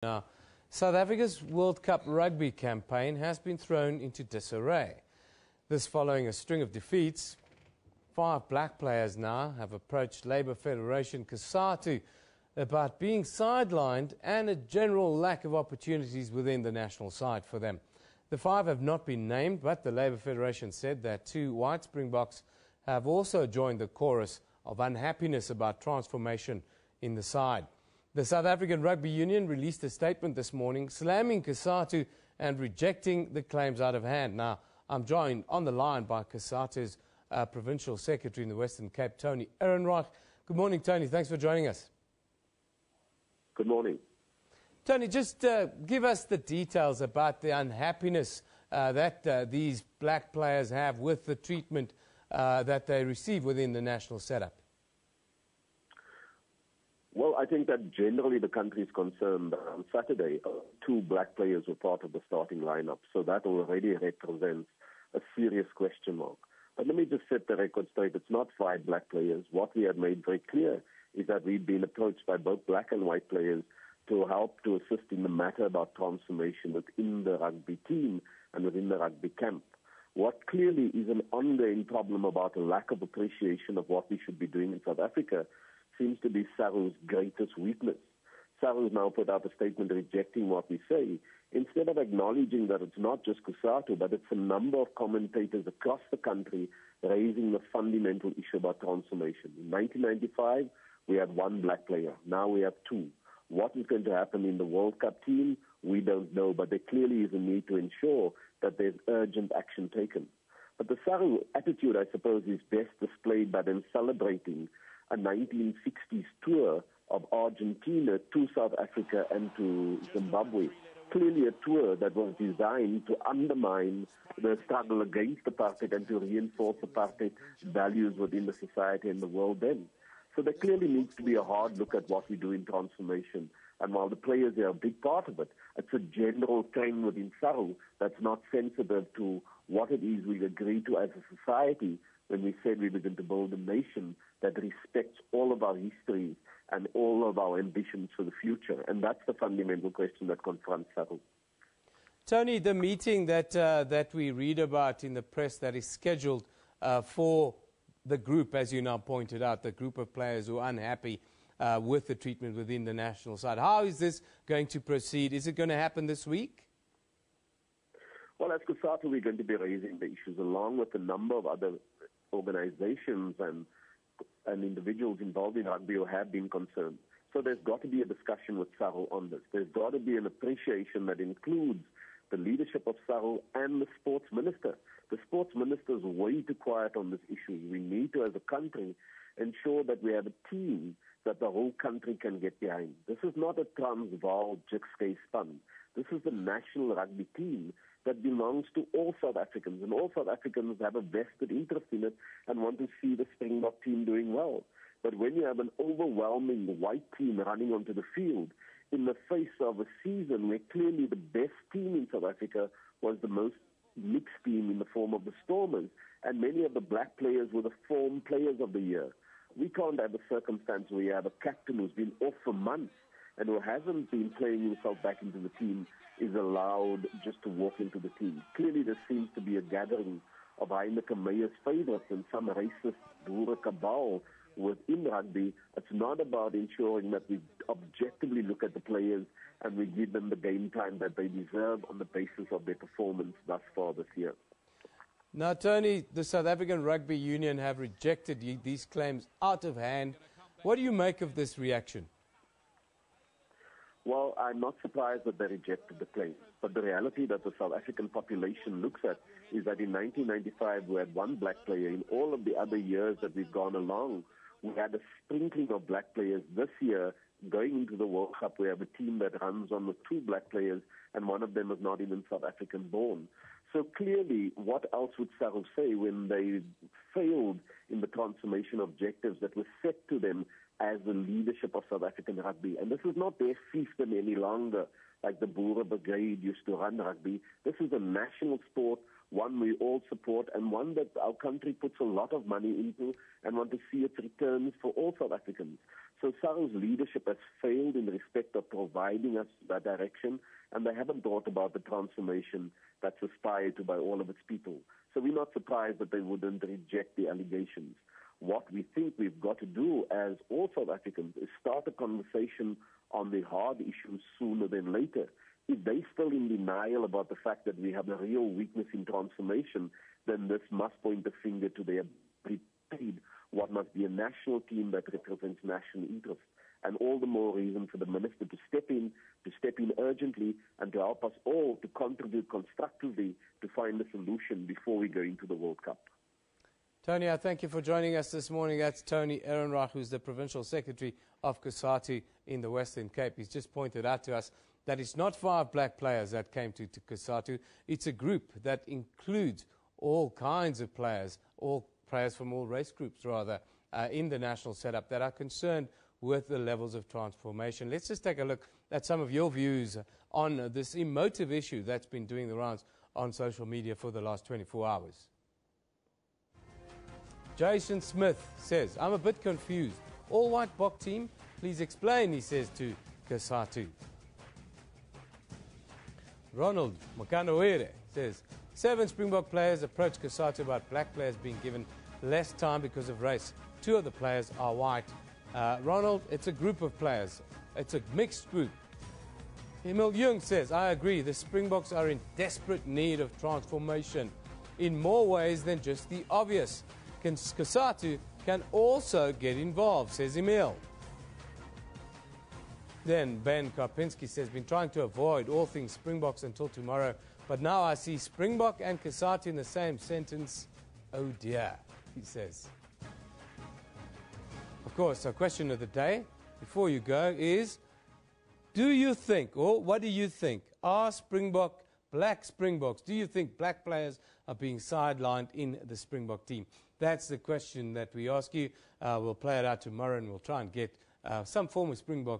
Now, South Africa's World Cup rugby campaign has been thrown into disarray. This following a string of defeats. 5 black players now have approached Labour Federation COSATU about being sidelined and a general lack of opportunities within the national side for them. The 5 have not been named, but the Labour Federation said that 2 white Springboks have also joined the chorus of unhappiness about transformation in the side. The South African Rugby Union released a statement this morning slamming COSATU and rejecting the claims out of hand. Now, I'm joined on the line by COSATU's Provincial Secretary in the Western Cape, Tony Ehrenreich. Good morning, Tony. Thanks for joining us. Good morning. Tony, just give us the details about the unhappiness that these black players have with the treatment that they receive within the national setup. Well, I think that generally the country is concerned. On Saturday, 2 black players were part of the starting lineup, so that already represents a serious question mark. But let me just set the record straight. It's not 5 black players. What we have made very clear is that we've been approached by both black and white players to help to assist in the matter about transformation within the rugby team and within the rugby camp. What clearly is an ongoing problem about a lack of appreciation of what we should be doing in South Africa seems to be SARU's greatest weakness. SARU has now put out a statement rejecting what we say, instead of acknowledging that it's not just COSATU, but it's a number of commentators across the country raising the fundamental issue about transformation. In 1995, we had 1 black player. Now we have 2. What is going to happen in the World Cup team, we don't know, but there clearly is a need to ensure that there's urgent action taken. But the SARU attitude, I suppose, is best displayed by them celebrating a 1960s tour of Argentina to South Africa and to Zimbabwe. Clearly a tour that was designed to undermine the struggle against apartheid and to reinforce apartheid values within the society and the world then. So there clearly needs to be a hard look at what we do in transformation. And while the players are a big part of it, it's a general trend within SARU that's not sensitive to what it is we agree to as a society when we said we were going to build a nation that respects all of our histories and all of our ambitions for the future. And that's the fundamental question that confronts SARU. Tony, the meeting that we read about in the press that is scheduled for the group, as you now pointed out, the group of players who are unhappy with the treatment within the national side. How is this going to proceed? Is it going to happen this week? Well, as COSATU, we're going to be raising the issues along with a number of other organizations and individuals involved in rugby who have been concerned. So there's got to be a discussion with SARU on this. There's got to be an appreciation that includes the leadership of SARU and the sports minister. The sports minister is way too quiet on this issue. We need to, as a country, ensure that we have a team that the whole country can get behind. This is not a Transvaal Jikskei span. This is the national rugby team that belongs to all South Africans, and all South Africans have a vested interest in it and want to see the Springbok team doing well. But when you have an overwhelming white team running onto the field in the face of a season where clearly the best team in South Africa was the most mixed team in the form of the Stormers, and many of the black players were the form players of the year, we can't have a circumstance where you have a captain who's been off for months and who hasn't been playing himself back into the team is allowed just to walk into the team. Clearly there seems to be a gathering of Heineke Meyer's favourites and some racist Boer cabal within rugby. It's not about ensuring that we objectively look at the players and we give them the game time that they deserve on the basis of their performance thus far this year. Now, Tony, the South African Rugby Union have rejected these claims out of hand. What do you make of this reaction? Well, I'm not surprised that they rejected the claim. But the reality that the South African population looks at is that in 1995 we had 1 black player. In all of the other years that we've gone along, we had a sprinkling of black players. This year, going into the World Cup, we have a team that runs on with 2 black players, and one of them is not even South African born. So clearly, what else would SARU say when they failed in the transformation objectives that were set to them as the leadership of South African rugby? And this is not their fiefdom any longer. like the Boer Brigade used to run rugby. This is a national sport, one we all support, and one that our country puts a lot of money into and want to see its returns for all South Africans. So SARU's leadership has failed in respect of providing us that direction, and they haven't thought about the transformation that's aspired to by all of its people. So we're not surprised that they wouldn't reject the allegations. What we think we've got to do as all South Africans is start a conversation on the hard issues sooner than later. If they're still in denial about the fact that we have a real weakness in transformation, then this must point the finger to their prepared what must be a national team that represents national interests. And all the more reason for the minister to step in urgently, and to help us all to contribute constructively to find a solution before we go into the World Cup. Tony, I thank you for joining us this morning. That's Tony Ehrenreich, who's the Provincial Secretary of COSATU in the Western Cape. He's just pointed out to us that it's not 5 black players that came to COSATU. It's a group that includes all kinds of players, all players from all race groups, rather, in the national setup that are concerned with the levels of transformation. Let's just take a look at some of your views on this emotive issue that's been doing the rounds on social media for the last 24 hours. Jason Smith says, I'm a bit confused. All-white Bok team, please explain, he says to COSATU. Ronald Makanoere says, 7 Springbok players approached COSATU about black players being given less time because of race. 2 of the players are white. Ronald, it's a group of players. It's a mixed group. Emil Jung says, I agree, the Springboks are in desperate need of transformation in more ways than just the obvious. COSATU can also get involved, says Emil. Then Ben Karpinski says, been trying to avoid all things Springboks until tomorrow, but now I see Springbok and COSATU in the same sentence. Oh dear, he says. Of course, our question of the day, before you go, is, do you think, or what do you think, are Springbok, black Springboks, do you think black players are being sidelined in the Springbok team? That's the question that we ask you. We'll play it out tomorrow, and we'll try and get some form of Springbok